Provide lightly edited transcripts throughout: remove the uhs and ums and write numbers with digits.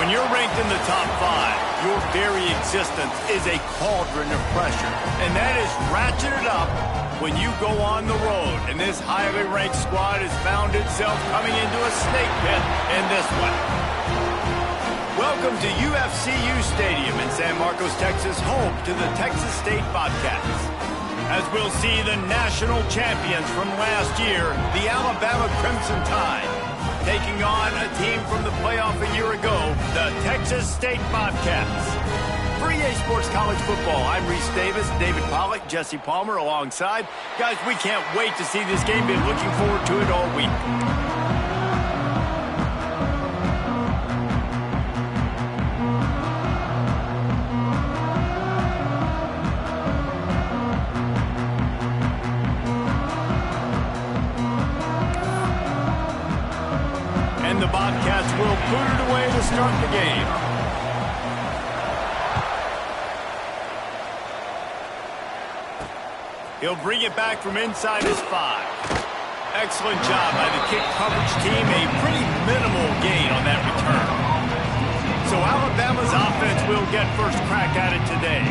When you're ranked in the top 5, your very existence is a cauldron of pressure. And that is ratcheted up when you go on the road. And this highly ranked squad has found itself coming into a snake pit in this one. Welcome to UFCU Stadium in San Marcos, Texas, home to the Texas State Bobcats. As we'll see the national champions from last year, the Alabama Crimson Tide, taking on a team from the playoff a year ago, the Texas State Bobcats. For EA Sports College Football, I'm Reese Davis, David Pollack, Jesse Palmer alongside. Guys, we can't wait to see this game. Been looking forward to it all week. And the Bobcats will boot it away to start the game. He'll bring it back from inside his 5. Excellent job by the kick coverage team. A pretty minimal gain on that return. So Alabama's offense will get first crack at it today.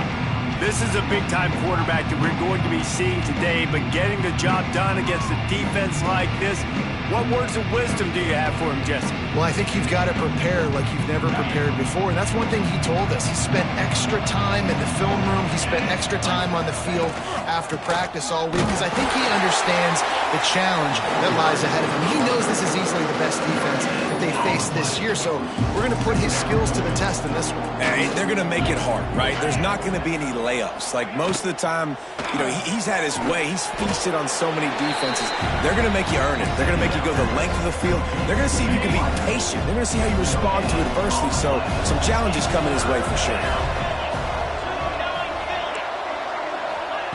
This is a big-time quarterback that we're going to be seeing today, but getting the job done against a defense like this, what words of wisdom do you have for him, Jesse? Well, I think you've got to prepare like you've never prepared before, and that's one thing he told us. He spent extra time in the film room. He spent extra time on the field after practice all week because I think he understands the challenge that lies ahead of him. He knows this is easily the best defense that they face this year, so we're going to put his skills to the test in this one. Hey, they're going to make it hard, right? There's not going to be any layups. Like most of the time, you know, he's had his way. He's feasted on so many defenses. They're going to make you earn it. They're going to make you go the length of the field. They're going to see if you can be patient. They're going to see how you respond to adversity. So some challenges coming his way for sure.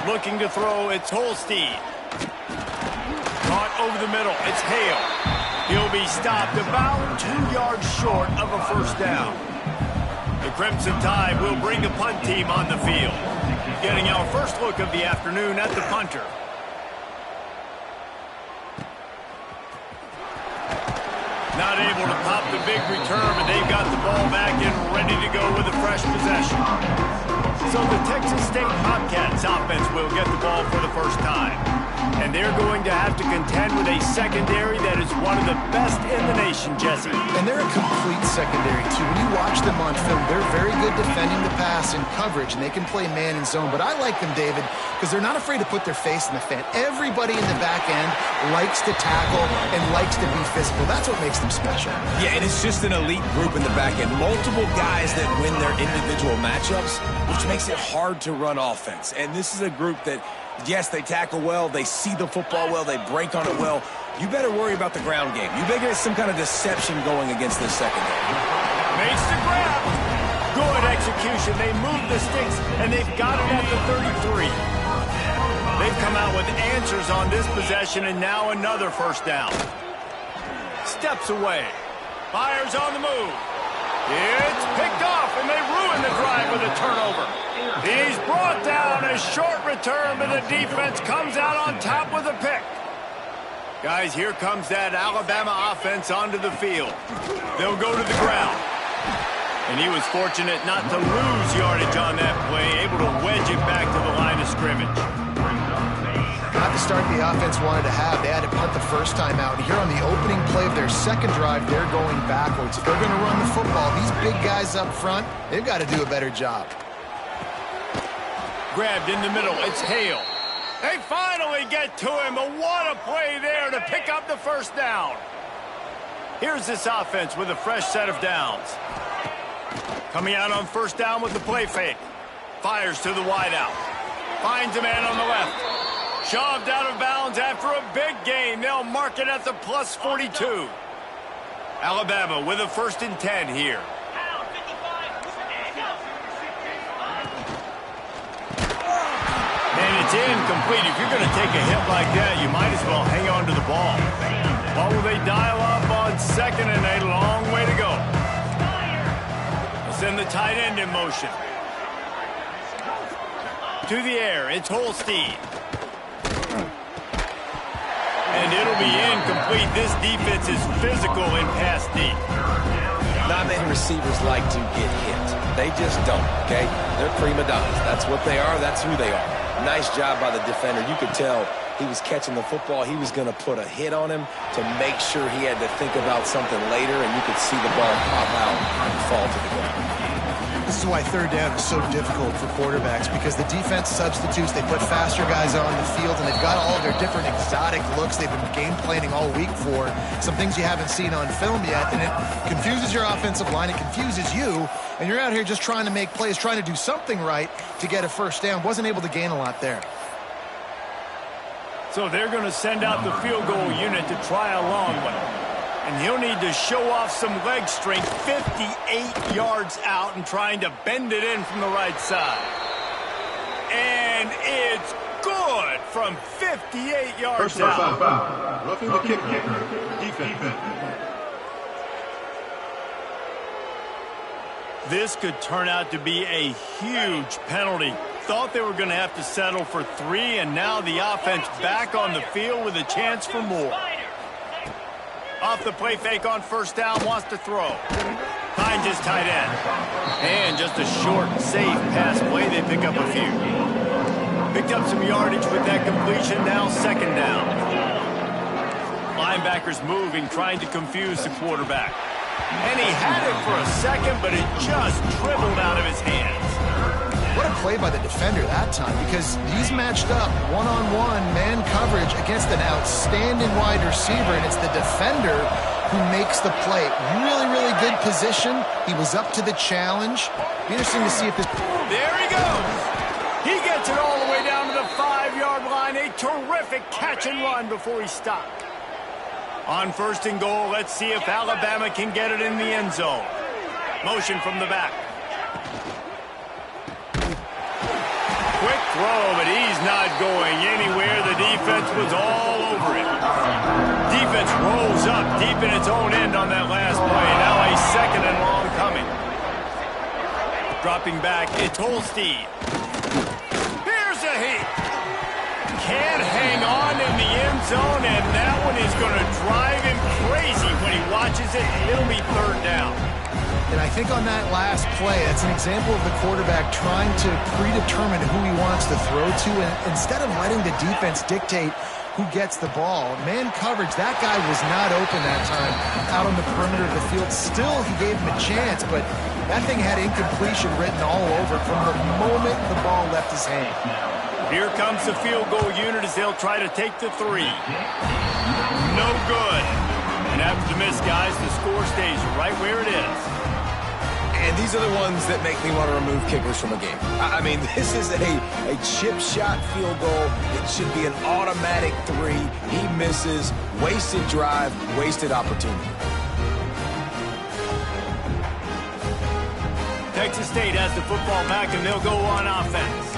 Looking to throw, it's Holstein. Caught over the middle, it's Hale. He'll be stopped about 2 yards short of a first down. The Crimson Tide will bring the punt team on the field. Getting our first look of the afternoon at the punter. Not able to pop the big return, but they've got the ball back and ready to go with a fresh possession. So the Texas State Bobcats offense will get the ball for the first time. And they're going to have to contend with a secondary that is one of the best in the nation, Jesse. And they're a complete secondary, too. When you watch them on film, they're very good defending the pass and coverage, and they can play man and zone. But I like them, David, because they're not afraid to put their face in the fan. Everybody in the back end likes to tackle and likes to be physical. That's what makes them special. Yeah, and it's just an elite group in the back end. Multiple guys that win their individual matchups, which makes it hard to run offense. And this is a group that, yes, they tackle well, they see the football well, they break on it well. You better worry about the ground game. You better get some kind of deception going against this secondary. Makes the grab. Good execution. They move the sticks, and they've got it at the 33. They've come out with answers on this possession, and now another first down. Steps away. Fires on the move. It's picked off, and they ruin the drive with a turnover. He's brought down. A short return, but the defense comes out on top with a pick. Guys, here comes that Alabama offense onto the field. They'll go to the ground. And he was fortunate not to lose yardage on that play, able to wedge it back to the line of scrimmage. Not the start the offense wanted to have. They had to punt the first time out. Here on the opening play of their second drive, they're going backwards. If they're going to run the football, these big guys up front, they've got to do a better job. Grabbed in the middle, it's Hale. They finally get to him, but what a play there to pick up the first down. Here's this offense with a fresh set of downs. Coming out on first down with the play fake. Fires to the wideout. Finds a man on the left. Shoved out of bounds after a big gain. They'll mark it at the plus 42. Alabama with a 1st and 10 here. And it's incomplete. If you're going to take a hit like that, you might as well hang on to the ball. What will they dial up on 2nd and a long way to go? They'll send the tight end in motion. To the air, it's Holstein. And it'll be incomplete. This defense is physical in pass deep. Not many receivers like to get hit. They just don't, okay? They're prima donnas. That's what they are. That's who they are. Nice job by the defender. You could tell he was catching the football. He was going to put a hit on him to make sure he had to think about something later, and you could see the ball pop out and fall to the ground. This is why third down is so difficult for quarterbacks, because the defense substitutes. They put faster guys on the field, and they've got all their different exotic looks they've been game planning all week for. Some things you haven't seen on film yet, and it confuses your offensive line. It confuses you, and you're out here just trying to make plays, trying to do something right to get a first down. Wasn't able to gain a lot there. So they're going to send out the field goal unit to try a long one. And he'll need to show off some leg strength 58 yards out and trying to bend it in from the right side. And it's good from 58 yards out. Foul. Roughing the kicker. Defense. This could turn out to be a huge penalty. Thought they were going to have to settle for 3, and now the offense back on the field with a chance for more. Off the play fake on first down, wants to throw. Finds his tight end. And just a short, safe pass play, they pick up a few. Picked up some yardage with that completion, now second down. Linebackers moving, trying to confuse the quarterback. And he had it for a second, but it just dribbled out of his hands. What a play by the defender that time, because he's matched up one-on-one man coverage against an outstanding wide receiver, and it's the defender who makes the play. Really, really good position. He was up to the challenge. Be interesting to see if this... There he goes. He gets it all the way down to the 5-yard line. A terrific catch and run before he stopped. On first and goal, let's see if Alabama can get it in the end zone. Motion from the back. Quick throw, but he's not going anywhere. The defense was all over it. Defense rolls up deep in its own end on that last play. Now a second and long coming. Dropping back, it's Holstein. Here's a hit. Can't hang on in the end zone, and that one is going to drive him crazy when he watches it. It'll be third down. And I think on that last play, it's an example of the quarterback trying to predetermine who he wants to throw to, and instead of letting the defense dictate who gets the ball. Man coverage, that guy was not open that time out on the perimeter of the field. Still, he gave him a chance, but that thing had incompletion written all over it from the moment the ball left his hand. Here comes the field goal unit as they'll try to take the 3. No good. And after the miss, guys, the score stays right where it is. And these are the ones that make me want to remove kickers from a game. I mean, this is a chip shot field goal. It should be an automatic 3. He misses. Wasted drive, wasted opportunity. Texas State has the football back, and they'll go on offense.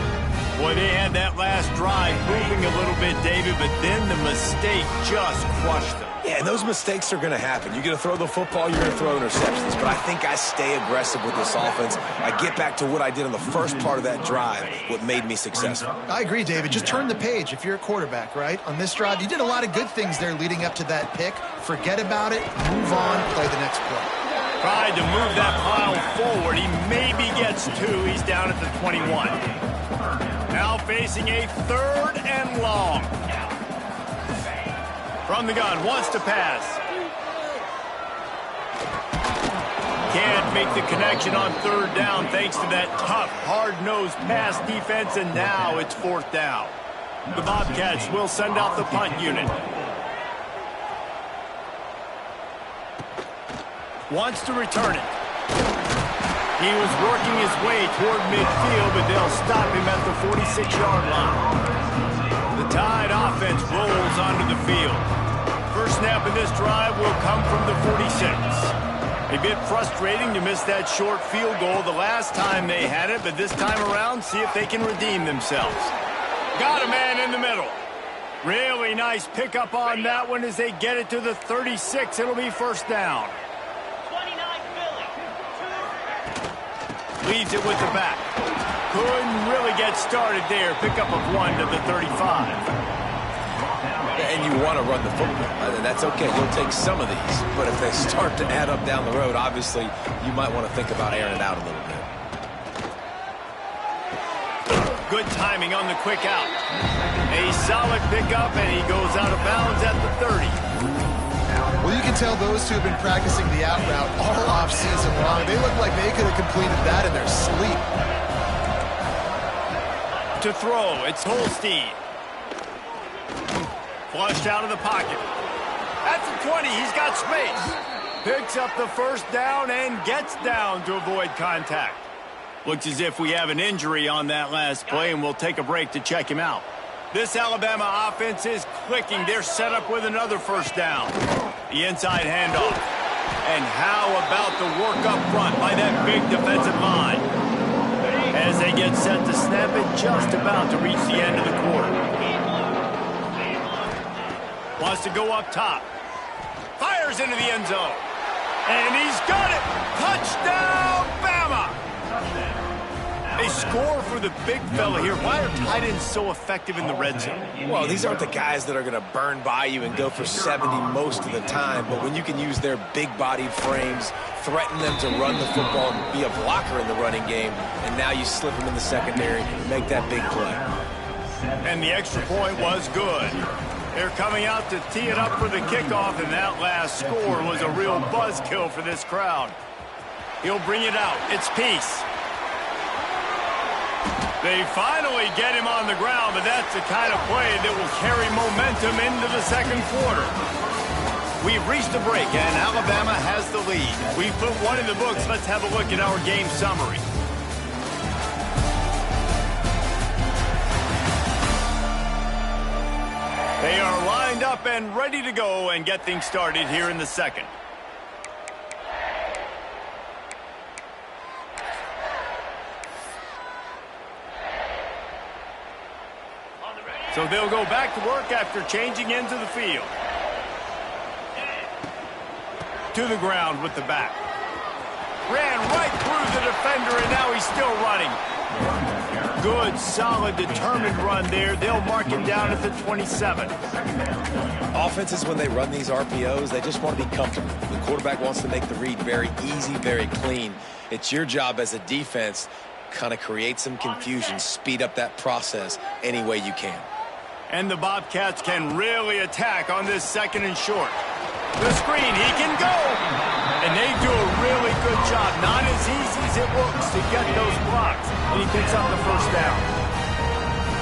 Boy, they had that last drive moving a little bit, David, but then the mistake just crushed them. Yeah, and those mistakes are going to happen. You're going to throw the football, you're going to throw interceptions. But I think I stay aggressive with this offense. I get back to what I did in the first part of that drive, what made me successful. I agree, David. Just turn the page if you're a quarterback, right? On this drive, you did a lot of good things there leading up to that pick. Forget about it, move on, play the next play. Tried to move that pile forward. He maybe gets 2. He's down at the 21. Now facing a third and long. From the gun, wants to pass. Can't make the connection on third down thanks to that tough, hard-nosed pass defense, and now it's fourth down. The Bobcats will send out the punt unit. Wants to return it. He was working his way toward midfield, but they'll stop him at the 46-yard line. The Tide offense rolls onto the field. First snap of this drive will come from the 46. A bit frustrating to miss that short field goal the last time they had it, but this time around, see if they can redeem themselves. Got a man in the middle. Really nice pickup on that one as they get it to the 36. It'll be first down. Leaves it with the back. Couldn't really get started there. Pickup of 1 to the 35. Yeah, And you want to run the football. And that's okay. You'll take some of these. But if they start to add up down the road, obviously, you might want to think about airing it out a little bit. Good timing on the quick out. A solid pickup, and he goes out of bounds at the 30. Well, you can tell those two have been practicing the out route all off-season long. They look like they could have completed that in their sleep. To throw, it's Holstein. Flushed out of the pocket. At the 20, he's got space. Picks up the first down and gets down to avoid contact. Looks as if we have an injury on that last play, and we'll take a break to check him out. This Alabama offense is clicking. They're set up with another first down. The inside handoff. And how about the work up front by that big defensive line? As they get set to snap it, just about to reach the end of the quarter. Wants to go up top. Fires into the end zone. And he's got it. Touchdown, Bama! They score for the big fella here. Why are tight ends so effective in the red zone? Well, these aren't the guys that are going to burn by you and go for 70 most of the time. But when you can use their big-bodied frames, threaten them to run the football and be a blocker in the running game, and now you slip them in the secondary and make that big play. And the extra point was good. They're coming out to tee it up for the kickoff, and that last score was a real buzzkill for this crowd. He'll bring it out. It's Peace. They finally get him on the ground, but that's the kind of play that will carry momentum into the second quarter. We've reached a break, and Alabama has the lead. We've put one in the books. Let's have a look at our game summary. They are lined up and ready to go and get things started here in the second. So they'll go back to work after changing into the field. To the ground with the back. Ran right through the defender, and now he's still running. Good, solid, determined run there. They'll mark him down at the 27. Offenses, when they run these RPOs, they just want to be comfortable. The quarterback wants to make the read very easy, very clean. It's your job as a defense, kind of create some confusion, speed up that process any way you can. And the Bobcats can really attack on this second and short. The screen, he can go! And they do a really good job. Not as easy as it looks to get those blocks. And he picks up the first down.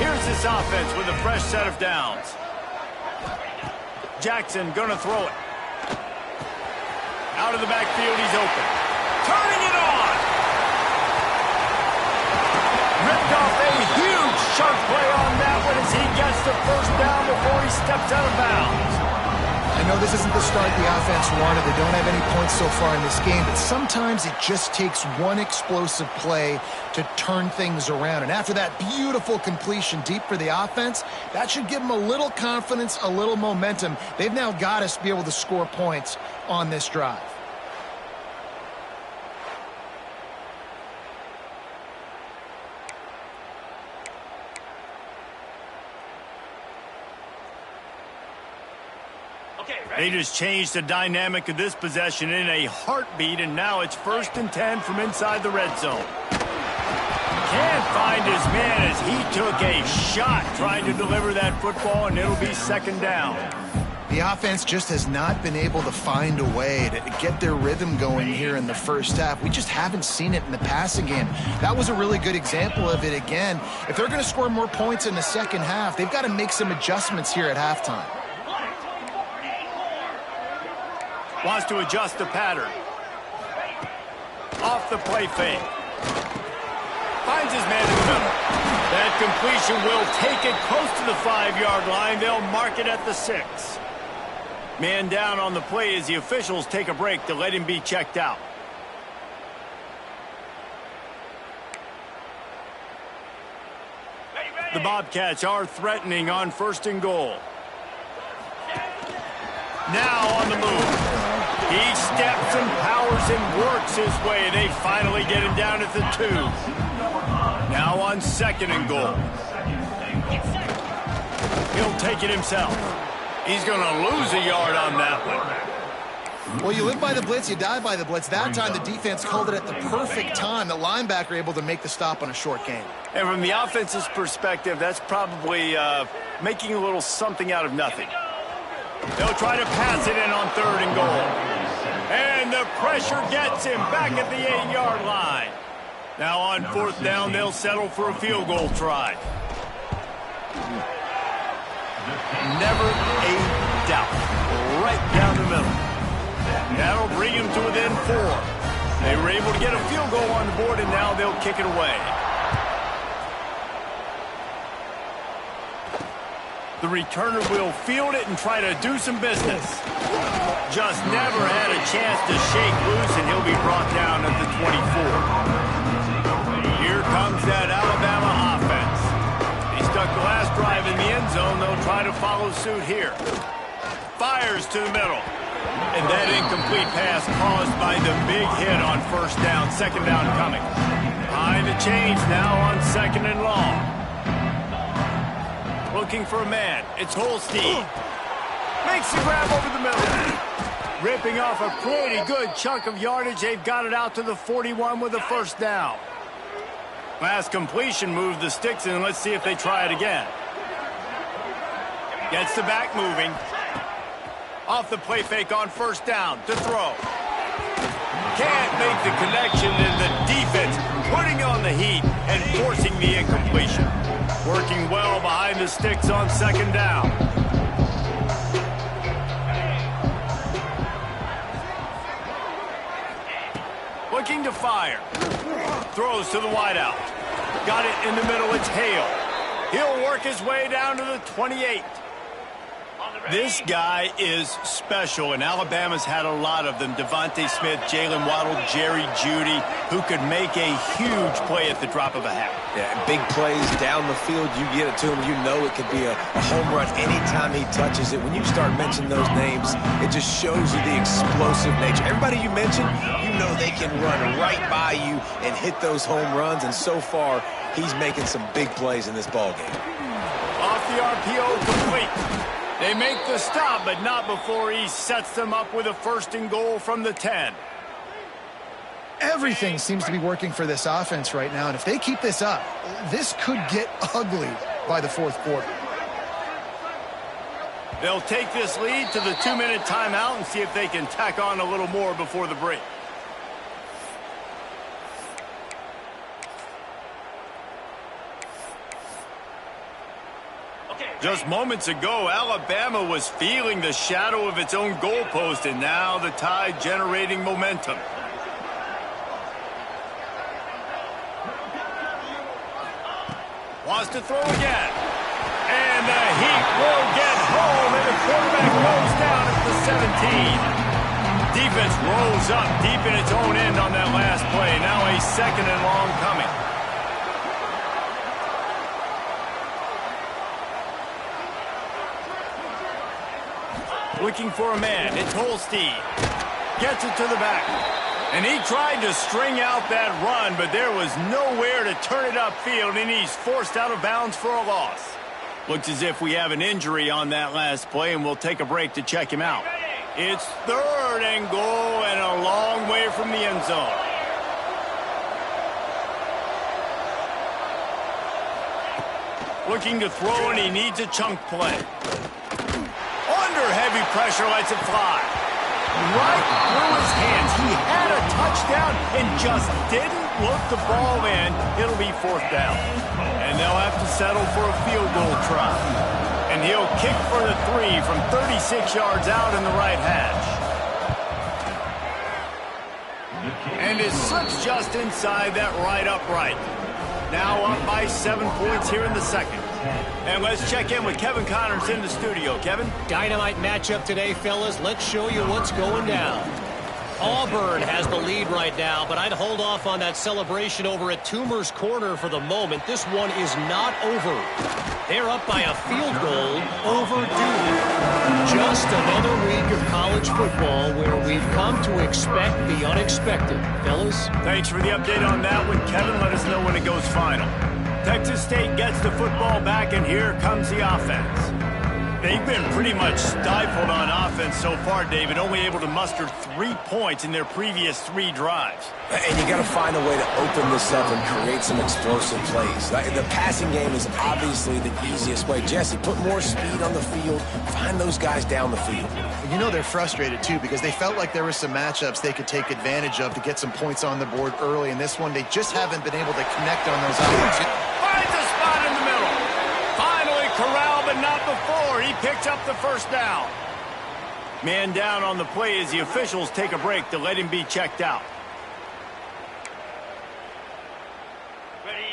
Here's this offense with a fresh set of downs. Jackson gonna throw it. Out of the backfield, he's open. Turning it on! Ripped off a huge sharp play on that one as he gets the first down before he steps out of bounds. I know this isn't the start the offense wanted. They don't have any points so far in this game, but sometimes it just takes one explosive play to turn things around. And after that beautiful completion deep for the offense, that should give them a little confidence, a little momentum. They've now got us to be able to score points on this drive. They just changed the dynamic of this possession in a heartbeat, and now it's 1st and 10 from inside the red zone. Can't find his man as he took a shot trying to deliver that football, and it'll be 2nd down. The offense just has not been able to find a way to get their rhythm going here in the first half. We just haven't seen it in the passing game. That was a really good example of it again. If they're going to score more points in the second half, they've got to make some adjustments here at halftime. Wants to adjust the pattern. Off the play fake. Finds his man in the middle. That completion will take it close to the 5-yard line. They'll mark it at the 6. Man down on the play as the officials take a break to let him be checked out. The Bobcats are threatening on 1st and goal. Now on the move. He steps and powers and works his way. They finally get him down at the 2. Now on 2nd and goal. He'll take it himself. He's going to lose a yard on that one. Well, you live by the blitz, you die by the blitz. That time, the defense called it at the perfect time. The linebacker able to make the stop on a short gain. And from the offense's perspective, that's probably making a little something out of nothing. They'll try to pass it in on 3rd and goal. And the pressure gets him back at the 8-yard line. Now on 4th down, they'll settle for a field goal try. Never a doubt. Right down the middle. That'll bring him to within 4. They were able to get a field goal on the board, and now they'll kick it away. The returner will field it and try to do some business. Just never had a chance to shake loose, and he'll be brought down at the 24. Here comes that Alabama offense. He stuck the last drive in the end zone. They'll try to follow suit here. Fires to the middle. And that incomplete pass caused by the big hit on 1st down. 2nd down coming. Behind the chains now on 2nd and long. Looking for a man. It's Holstein. Makes the grab over the middle. Ripping off a pretty good chunk of yardage. They've got it out to the 41 with a 1st down. Last completion moved the sticks, and let's see if they try it again. Gets the back moving. Off the play fake on 1st down to throw. Can't make the connection, and the defense putting on the heat and forcing the incompletion. Working well behind the sticks on 2nd down. Looking to fire. Throws to the wideout. Got it in the middle. It's Hale. He'll work his way down to the 28. This guy is special, and Alabama's had a lot of them. Devontae Smith, Jalen Waddle, Jerry Jeudy, who could make a huge play at the drop of a hat. Yeah, big plays down the field. You get it to him, you know it could be a home run anytime he touches it. When you start mentioning those names, it just shows you the explosive nature. Everybody you mentioned, you know they can run right by you and hit those home runs, and so far, he's making some big plays in this ballgame. Off the RPO, complete. They make the stop, but not before he sets them up with a 1st and goal from the 10. Everything seems to be working for this offense right now, and if they keep this up, this could get ugly by the 4th quarter. They'll take this lead to the 2-minute timeout and see if they can tack on a little more before the break. Just moments ago, Alabama was feeling the shadow of its own goalpost, and now the Tide generating momentum. Wants to throw again. And the heat will get home, and the quarterback goes down at the 17. Defense rolls up deep in its own end on that last play. Now a 2nd and long coming. Looking for a man. It's Holstein. Gets it to the back. And he tried to string out that run, but there was nowhere to turn it upfield, and he's forced out of bounds for a loss. Looks as if we have an injury on that last play, and we'll take a break to check him out. It's 3rd and goal and a long way from the end zone. Looking to throw, and he needs a chunk play. Under heavy pressure, lets it fly. Right through his hands. He had a touchdown and just didn't look the ball in. It'll be 4th down. And they'll have to settle for a field goal try. And he'll kick for the 3 from 36 yards out in the right hash. And it slips just inside that right upright. Now up by 7 points here in the 2nd. And let's check in with Kevin Connors in the studio. Kevin? Dynamite matchup today, fellas. Let's show you what's going down. Auburn has the lead right now, but I'd hold off on that celebration over at Toomer's Corner for the moment. This one is not over. They're up by a field goal, overdue. Just another week of college football where we've come to expect the unexpected. Fellas? Thanks for the update on that one, Kevin. Let us know when it goes final. Texas State gets the football back, and here comes the offense. They've been pretty much stifled on offense so far, David, only able to muster 3 points in their previous 3 drives. And you got to find a way to open this up and create some explosive plays. The passing game is obviously the easiest way. Jesse, put more speed on the field. Find those guys down the field. You know they're frustrated, too, because they felt like there were some matchups they could take advantage of to get some points on the board early. In this one, they just haven't been able to connect on those opportunities. Finds a spot in the middle. Finally corralled, but not before. He picks up the first down. Man down on the play as the officials take a break to let him be checked out.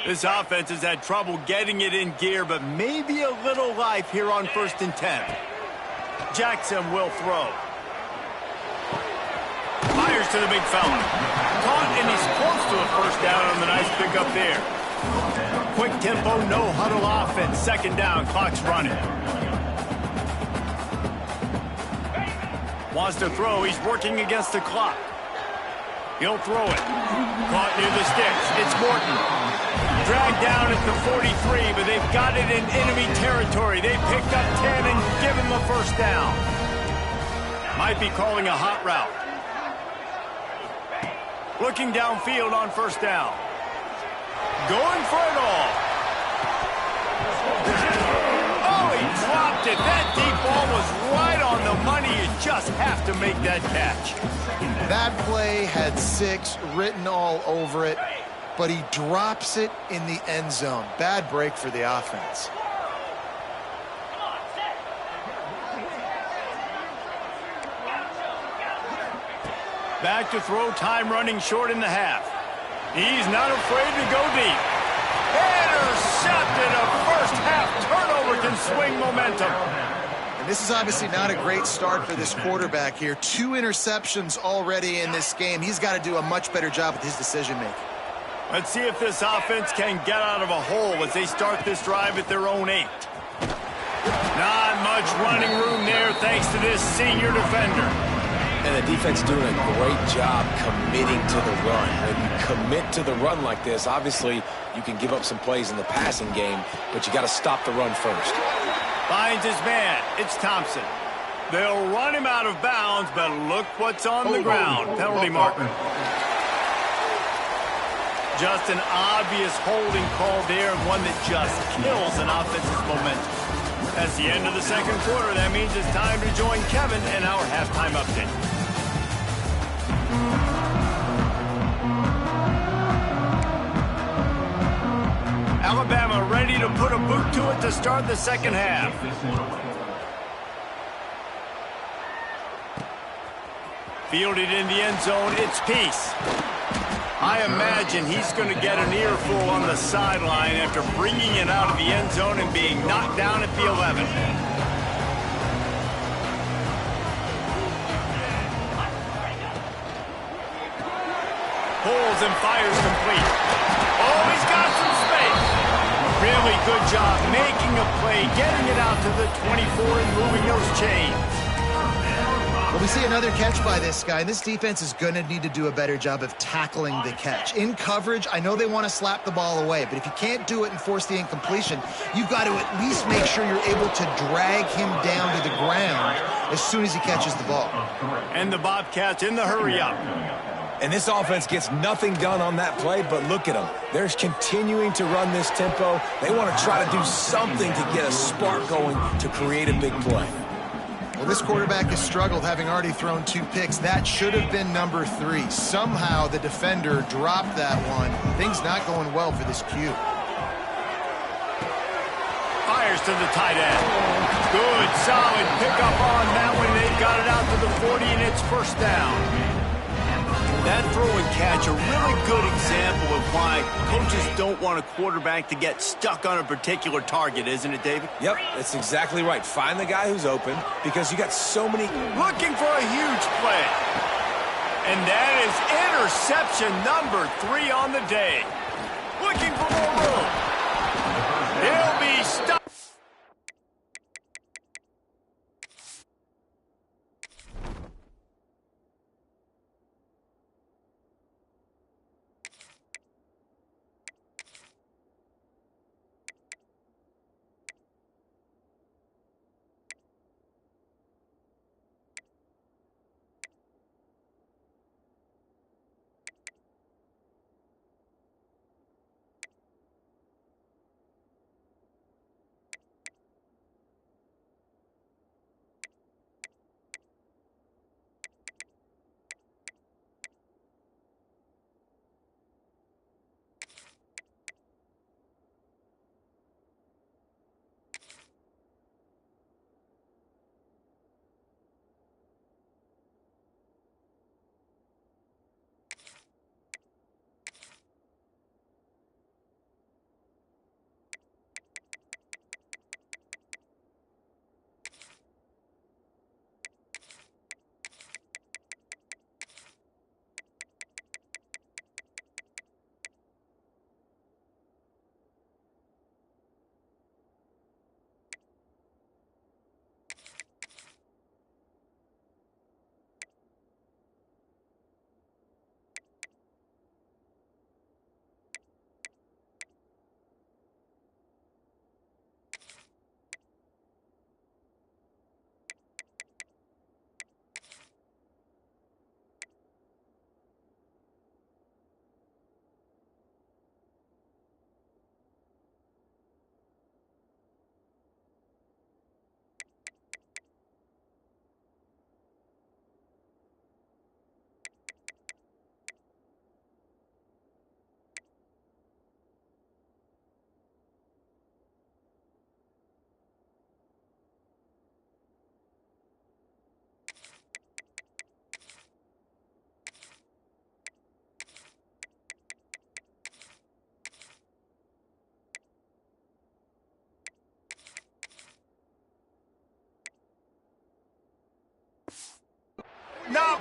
This offense has had trouble getting it in gear, but maybe a little life here on 1st and 10. Jackson will throw. Fires to the big fella. Caught, and he's close to a first down on the nice pickup there. Quick tempo, no huddle offense. 2nd down, clock's running. Wants to throw, he's working against the clock. He'll throw it. Caught near the sticks. It's Morton. Dragged down at the 43, but they've got it in enemy territory. They picked up 10 and give him a first down. Might be calling a hot route. Looking downfield on 1st down. Going for it all. Oh, he dropped it. That deep ball was right on the money. You just have to make that catch. That play had 6 written all over it, but he drops it in the end zone. Bad break for the offense. Back to throw, time running short in the half. He's not afraid to go deep. Intercepted. A first half turnover can swing momentum. And this is obviously not a great start for this quarterback here. 2 interceptions already in this game. He's got to do a much better job with his decision-making. Let's see if this offense can get out of a hole as they start this drive at their own 8. Not much running room there thanks to this senior defender. And the defense doing a great job committing to the run. When you commit to the run like this, obviously you can give up some plays in the passing game, but you got to stop the run first. Finds his man. It's Thompson. They'll run him out of bounds, but look what's on the ground. Penalty mark. Just an obvious holding call there, and one that just kills an offense's momentum. That's the end of the 2nd quarter. That means it's time to join Kevin in our halftime update. Alabama ready to put a boot to it to start the 2nd half. Fielded in the end zone, it's Peace. I imagine he's going to get an earful on the sideline after bringing it out of the end zone and being knocked down at the 11. Pulls and fires complete. Oh, he's got some space. Really good job making a play, getting it out to the 24 and moving those chains. Well, we see another catch by this guy, and this defense is going to need to do a better job of tackling the catch. In coverage, I know they want to slap the ball away, but if you can't do it and force the incompletion, you've got to at least make sure you're able to drag him down to the ground as soon as he catches the ball. And the Bobcats in the hurry-up. And this offense gets nothing done on that play, but look at them. They're continuing to run this tempo. They want to try to do something to get a spark going to create a big play. Well, this quarterback has struggled, having already thrown 2 picks. That should have been number 3. Somehow the defender dropped that one. Things not going well for this Q. Fires to the tight end. Good, solid pickup on that one. They've got it out to the 40, and it's 1st down. That throw and catch, a really good example of why coaches don't want a quarterback to get stuck on a particular target, isn't it, David? Yep, that's exactly right. Find the guy who's open because you got so many. Looking for a huge play. And that is interception number 3 on the day. Looking for more room. He'll be stopped.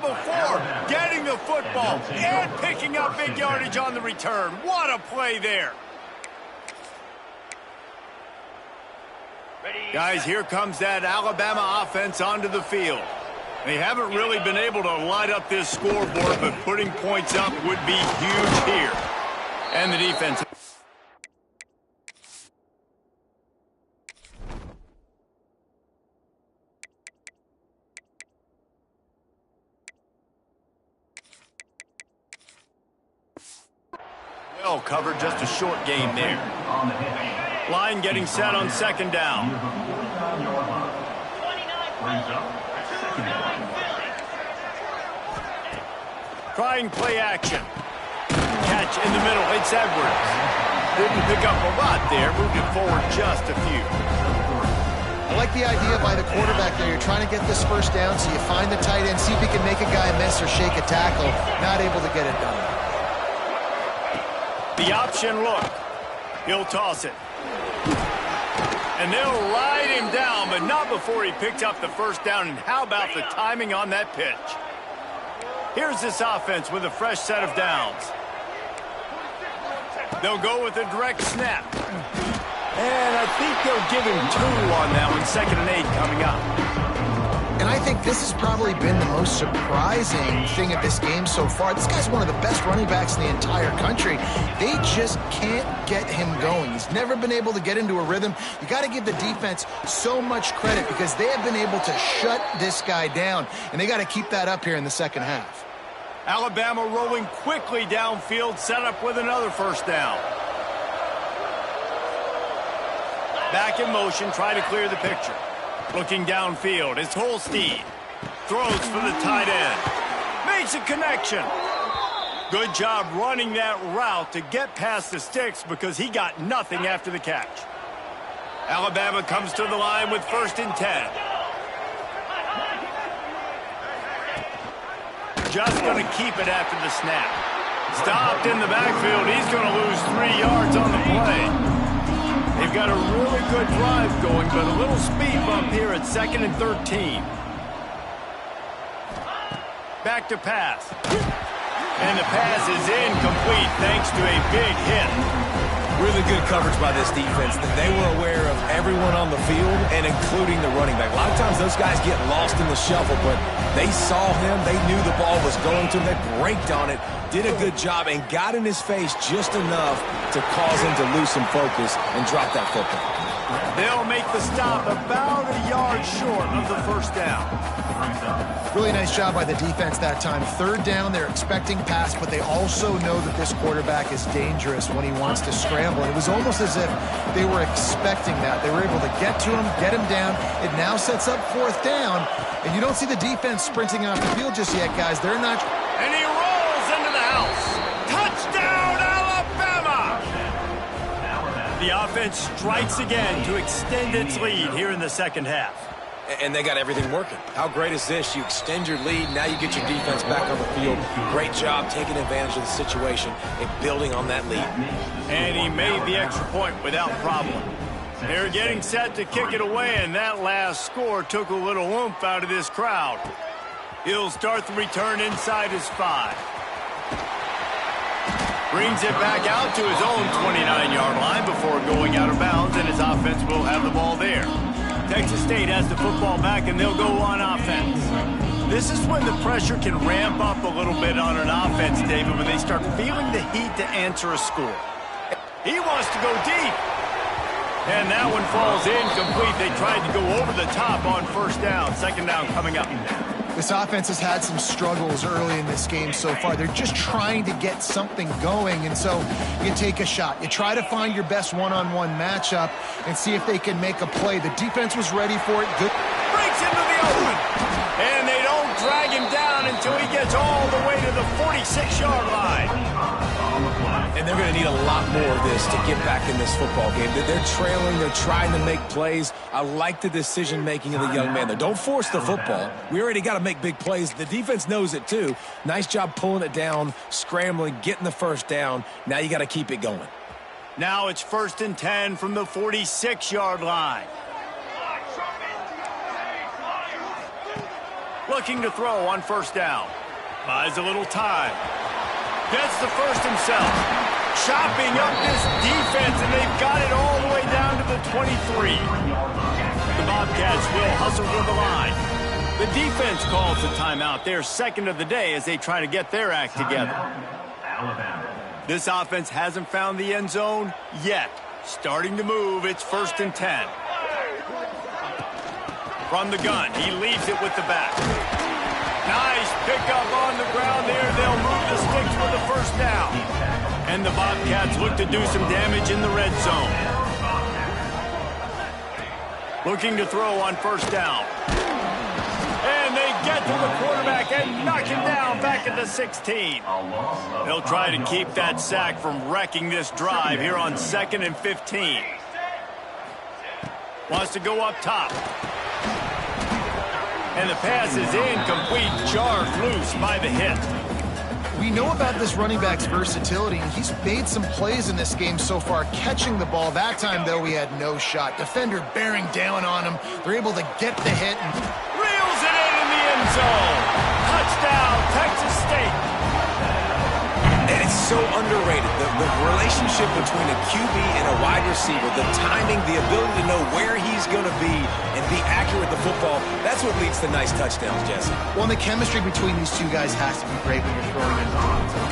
about before? Getting the football and picking up big yardage on the return. What a play there. Guys, here comes that Alabama offense onto the field. They haven't really been able to light up this scoreboard, but putting points up would be huge here. And the defense. Well covered, just a short game there. Line getting set on second down. Trying play action. Catch in the middle. It's Edwards. Didn't pick up a lot there. Moved it forward just a few. I like the idea by the quarterback there. You're trying to get this first down, so you find the tight end, see if he can make a guy miss or shake a tackle. Not able to get it done. The option look. He'll toss it. And they'll ride him down, but not before he picked up the first down. And how about the timing on that pitch? Here's this offense with a fresh set of downs. They'll go with a direct snap. And I think they'll give him 2 on that one. 2nd and 8 coming up. And I think this has probably been the most surprising thing of this game so far. This guy's one of the best running backs in the entire country. They just can't get him going. He's never been able to get into a rhythm. You got to give the defense so much credit because they have been able to shut this guy down, and they got to keep that up here in the second half. Alabama rolling quickly downfield, set up with another first down. Back in motion, try to clear the picture. Looking downfield, it's Holstein. Throws for the tight end. Makes a connection. Good job running that route to get past the sticks because he got nothing after the catch. Alabama comes to the line with 1st and 10. Just going to keep it after the snap. Stopped in the backfield. He's going to lose 3 yards on the play. They've got a really good drive going, but a little speed bump here at 2nd and 13. Back to pass. And the pass is incomplete thanks to a big hit. Really good coverage by this defense. They were aware of everyone on the field and including the running back. A lot of times those guys get lost in the shuffle, but they saw him. They knew the ball was going to them. They braked on it, did a good job, and got in his face just enough to cause him to lose some focus and drop that football. They'll make the stop about a yard short of the first down. Really nice job by the defense that time. 3rd down, they're expecting pass, but they also know that this quarterback is dangerous when he wants to scramble. It was almost as if they were expecting that. They were able to get to him, get him down. It now sets up 4th down, and you don't see the defense sprinting off the field just yet, guys. They're not. And he rolls into the house. Touchdown, Alabama! The offense strikes again to extend its lead here in the second half. And they got everything working. How great is this? You extend your lead, now you get your defense back on the field. Great job taking advantage of the situation and building on that lead. And he made the extra point without problem. They're getting set to kick it away, and that last score took a little oomph out of this crowd. He'll start the return inside his 5. Brings it back out to his own 29-yard line before going out of bounds, and his offense will have the ball there. Texas State has the football back, and they'll go on offense. This is when the pressure can ramp up a little bit on an offense, David, when they start feeling the heat to answer a score. He wants to go deep. And that one falls incomplete. They tried to go over the top on 1st down. 2nd down coming up. This offense has had some struggles early in this game so far. They're just trying to get something going, and so you take a shot. You try to find your best one-on-one matchup and see if they can make a play. The defense was ready for it. Good. Breaks into the open. And they don't drag him down until he gets all the way to the 46-yard line. And they're going to need a lot more of this to get back in this football game. They're trailing. They're trying to make plays. I like the decision-making of the young man there. Don't force the football. We already got to make big plays. The defense knows it, too. Nice job pulling it down, scrambling, getting the first down. Now you got to keep it going. Now it's 1st and 10 from the 46-yard line. Looking to throw on first down. Buys a little time. Gets the first himself. Chopping up this defense, and they've got it all the way down to the 23. The Bobcats will hustle to the line. The defense calls the timeout. They're second of the day as they try to get their act together. This offense hasn't found the end zone yet. Starting to move. It's 1st and 10. From the gun, he leaves it with the back. Nice pickup on the ground there. They'll move the sticks for the first down. And the Bobcats look to do some damage in the red zone. Looking to throw on first down. And they get to the quarterback and knock him down back at the 16. They'll try to keep that sack from wrecking this drive here on 2nd and 15. Wants to go up top. And the pass is incomplete, charged loose by the hit. We know about this running back's versatility, and he's made some plays in this game so far, catching the ball. That time, though, he had no shot. Defender bearing down on him. They're able to get the hit. And reels it in the end zone. Touchdown, Texas State. And it's so underrated. The relationship between a QB and a wide receiver, the timing, the ability to know where he's going to be and be accurate with the football, that's what leads to nice touchdowns, Jesse. well, the chemistry between these two guys has to be great when you're throwing in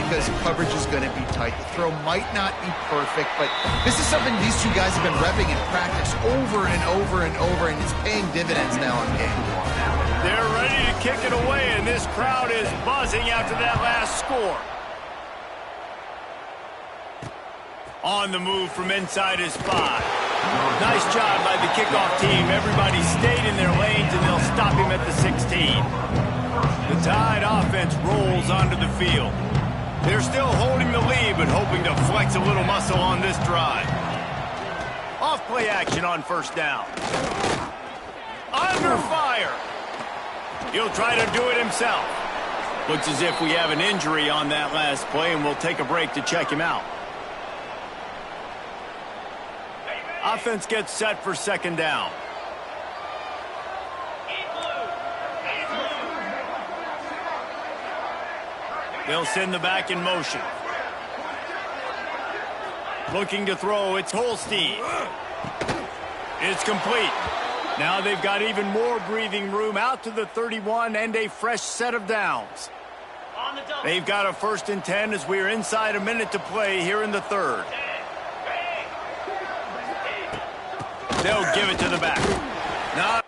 because coverage is going to be tight. The throw might not be perfect, but this is something these two guys have been repping in practice over and over and over, and it's paying dividends now in game. They're ready to kick it away, and this crowd is buzzing after that last score. On the move from inside his 5. Nice job by the kickoff team. Everybody stayed in their lanes, and they'll stop him at the 16. The Tide offense rolls onto the field. They're still holding the lead, but hoping to flex a little muscle on this drive. Off play action on first down. Under fire. He'll try to do it himself. Looks as if we have an injury on that last play, and we'll take a break to check him out. Offense gets set for 2nd down. They'll send the back in motion. Looking to throw, it's Holstein. It's complete. Now they've got even more breathing room out to the 31 and a fresh set of downs. They've got a 1st and 10 as we are inside a minute to play here in the 3rd. They'll give it to the back. Now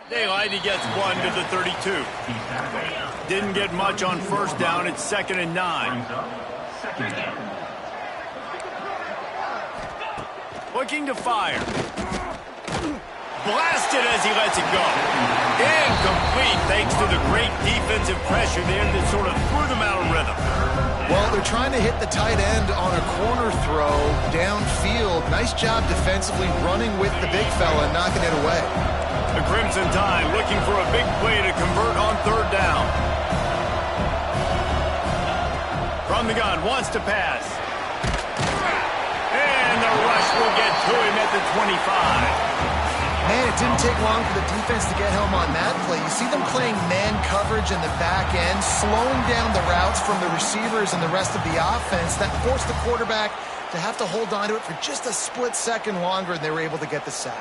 Daylight, he gets one to the 32. Didn't get much on first down. It's 2nd and 9. Looking to fire. Blasted as he lets it go. Incomplete thanks to the great defensive pressure there that sort of threw them out of rhythm. Well, they're trying to hit the tight end on a corner throw downfield. Nice job defensively running with the big fella and knocking it away. The Crimson Tide looking for a big play to convert on 3rd down. From the gun, wants to pass. And the rush will get to him at the 25. Man, it didn't take long for the defense to get home on that play. You see them playing man coverage in the back end, slowing down the routes from the receivers and the rest of the offense. That forced the quarterback to have to hold on to it for just a split second longer, and they were able to get the sack.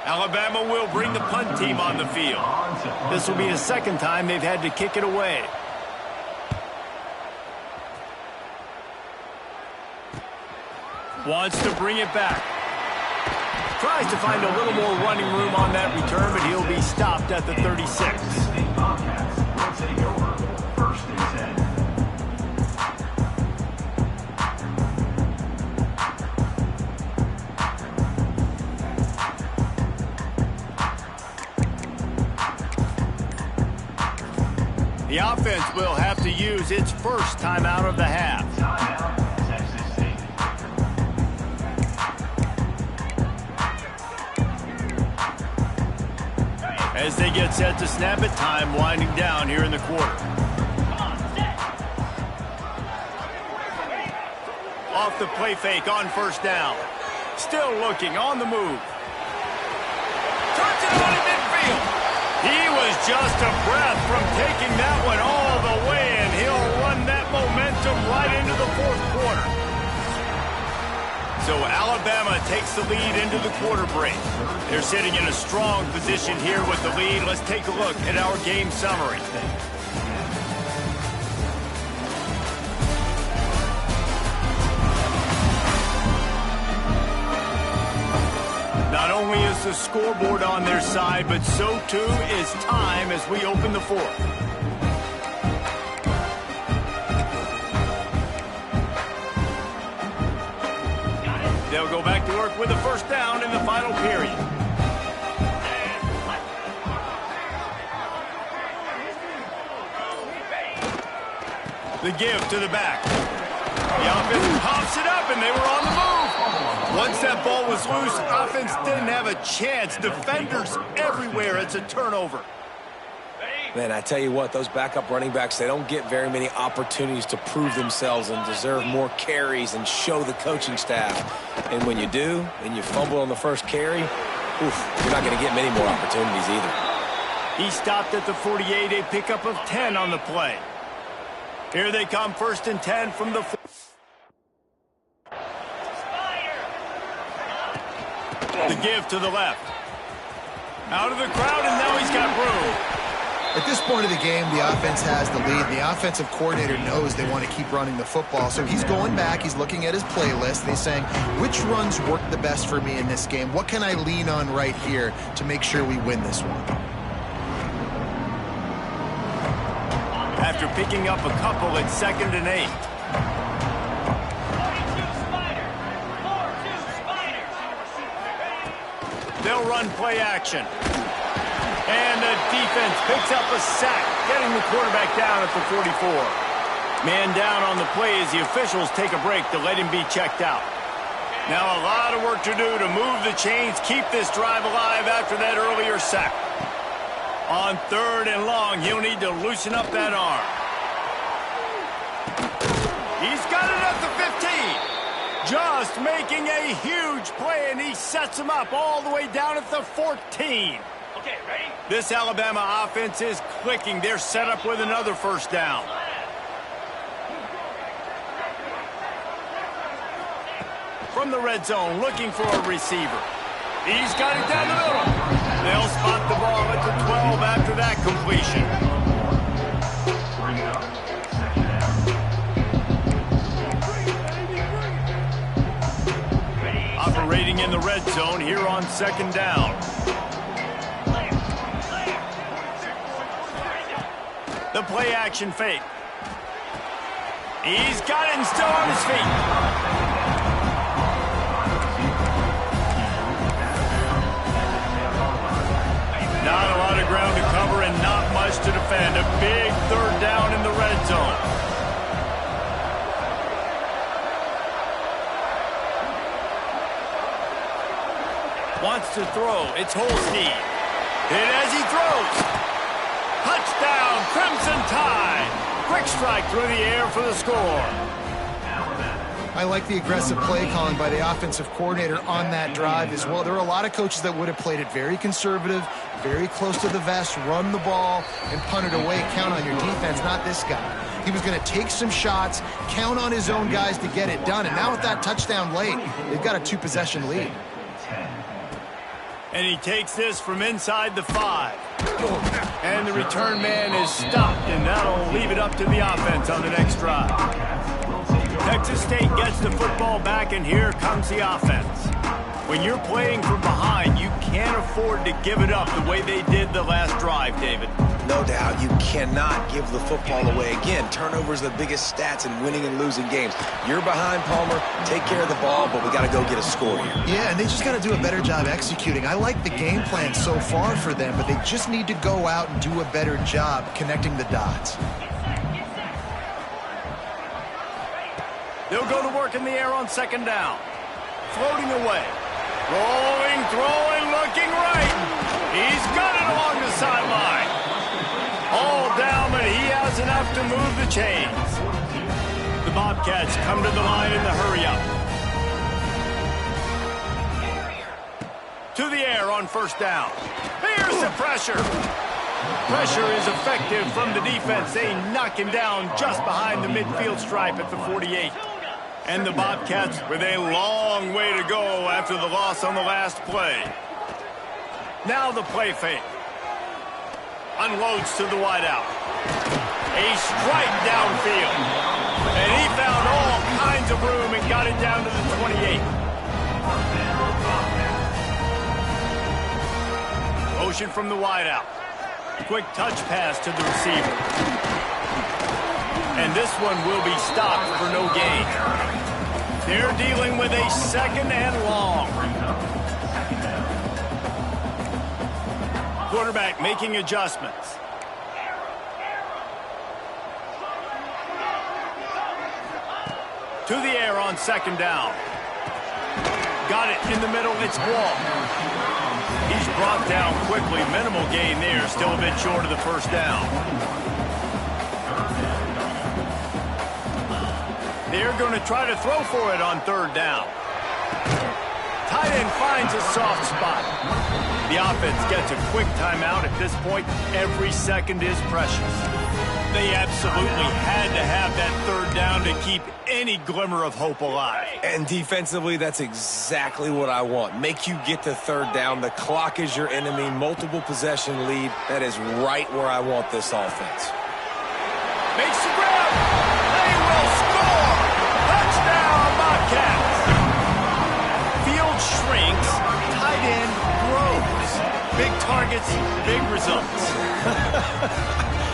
Alabama will bring the punt team on the field. This will be the 2nd time they've had to kick it away. Wants to bring it back. Tries to find a little more running room on that return, but he'll be stopped at the 36. Bobcats will take over 1st and 10. The offense will have to use its first timeout of the half. As they get set to snap it, time winding down here in the quarter. Off the play fake on 1st down. Still looking on the move. Turns it on in midfield. He was just a breath from taking that one all the way, and he'll run that momentum right into the 4th quarter. So Alabama takes the lead into the quarter break. They're sitting in a strong position here with the lead. Let's take a look at our game summary. Not only is the scoreboard on their side, but so too is time as we open the 4th. They'll go back to work with a 1st down in the final period. The give to the back. The offense pops it up, and they were on the move. Once that ball was loose, offense didn't have a chance. Defenders everywhere. It's a turnover. Man, I tell you what, those backup running backs, they don't get very many opportunities to prove themselves and deserve more carries and show the coaching staff. And when you do, and you fumble on the first carry, you're not going to get many more opportunities either. He stopped at the 48, a pickup of 10 on the play. Here they come, 1st and 10 from the 4. The give to the left. Out of the crowd, and now he's got room. At this point of the game, the offense has the lead. The offensive coordinator knows they want to keep running the football. So he's going back, he's looking at his playlist, and he's saying, which runs work the best for me in this game? What can I lean on right here to make sure we win this one? After picking up a couple, it's 2nd and 8. They'll run play action. And the defense picks up a sack, getting the quarterback down at the 44. Man down on the play as the officials take a break to let him be checked out. Now a lot of work to do to move the chains, keep this drive alive after that earlier sack. On 3rd and long, he'll need to loosen up that arm. He's got it at the 15. Just making a huge play, and he sets him up all the way down at the 14. Okay, ready? This Alabama offense is clicking. They're set up with another 1st down. From the red zone, looking for a receiver. He's got it down the middle. They'll spot the ball at the 12 after that completion. Operating in the red zone here on 2nd down. The play action fake. He's got it and still on his feet. Not a lot of ground to cover and not much to defend. A big 3rd down in the red zone. Wants to throw. It's Holstein. Hit as he throws. Touchdown, Crimson Tide. Quick strike through the air for the score. I like the aggressive play calling by the offensive coordinator on that drive as well. There were a lot of coaches that would have played it very conservative, very close to the vest, run the ball, and punt it away. Count on your defense, not this guy. He was going to take some shots, count on his own guys to get it done. And now with that touchdown late, they've got a 2-possession lead. And he takes this from inside the 5. And the return man is stopped, and that'll leave it up to the offense on the next drive. Texas State gets the football back, and here comes the offense. When you're playing from behind, you can't afford to give it up the way they did the last drive, David. No doubt, you cannot give the football away. Again, turnovers are the biggest stats in winning and losing games. You're behind, Palmer. Take care of the ball, but we got to go get a score here. Yeah, and they just got to do a better job executing. I like the game plan so far for them, but they just need to go out and do a better job connecting the dots. They'll go to work in the air on 2nd down. Floating away. Rolling, throwing, looking right. He's got it along the sideline. All down, but he has enough to move the chains. The Bobcats come to the line in the hurry-up. To the air on 1st down. Here's the pressure. Pressure is effective from the defense. They knock him down just behind the midfield stripe at the 48. And the Bobcats with a long way to go after the loss on the last play. Now the play fake. Unloads to the wideout. A strike downfield. And he found all kinds of room and got it down to the 28. Motion from the wideout. Quick touch pass to the receiver. And this one will be stopped for no gain. They're dealing with a 2nd and long. Quarterback making adjustments. To the air on 2nd down. Got it in the middle. It's Wall. He's brought down quickly. Minimal gain there. Still a bit short of the 1st down. They're going to try to throw for it on 3rd down. Tight end finds a soft spot. The offense gets a quick timeout. At this point, every second is precious. They absolutely had to have that 3rd down to keep any glimmer of hope alive. And defensively, that's exactly what I want. Make you get to 3rd down. The clock is your enemy. Multiple possession lead. That is right where I want this offense. Makes the grab. They will score. Touchdown, Bobcats. Field shrinks. Tight end grows. Big targets, big results.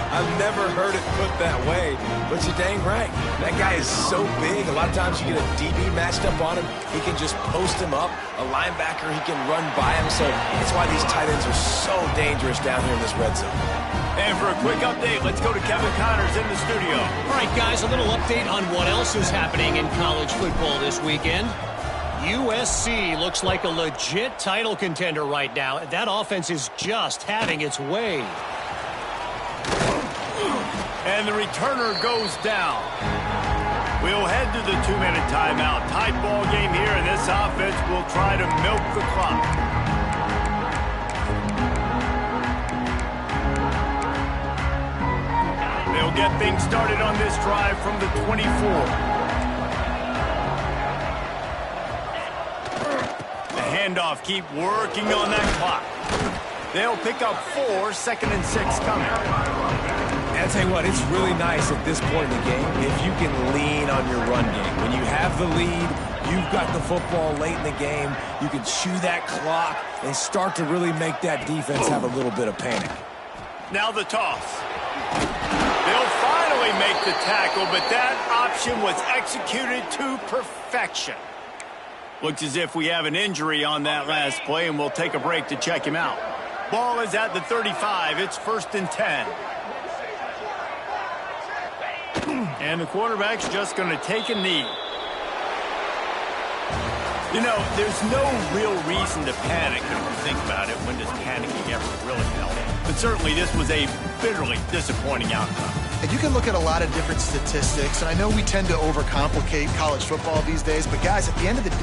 I've never heard it put that way, but you're dang right. That guy is so big. A lot of times you get a DB matched up on him. He can just post him up. A linebacker, he can run by him. So that's why these tight ends are so dangerous down here in this red zone. And for a quick update, let's go to Kevin Connors in the studio. All right, guys, a little update on what else is happening in college football this weekend. USC looks like a legit title contender right now. That offense is just having its way. And the returner goes down. We'll head to the 2-minute timeout. Tight ball game here, and this offense will try to milk the clock. They'll get things started on this drive from the 24. The handoff, keep working on that clock. They'll pick up 4, 2nd and 6 coming. And I'll tell you what, it's really nice at this point in the game if you can lean on your run game. When you have the lead, you've got the football late in the game, you can chew that clock and start to really make that defense have a little bit of panic. Now the toss. They'll finally make the tackle, but that option was executed to perfection. Looks as if we have an injury on that last play, and we'll take a break to check him out. Ball is at the 35. It's 1st and 10. And the quarterback's just going to take a knee. You know, there's no real reason to panic when you think about it. When does panicking ever really help? But certainly this was a bitterly disappointing outcome. And you can look at a lot of different statistics, and I know we tend to overcomplicate college football these days, but guys, at the end of the day,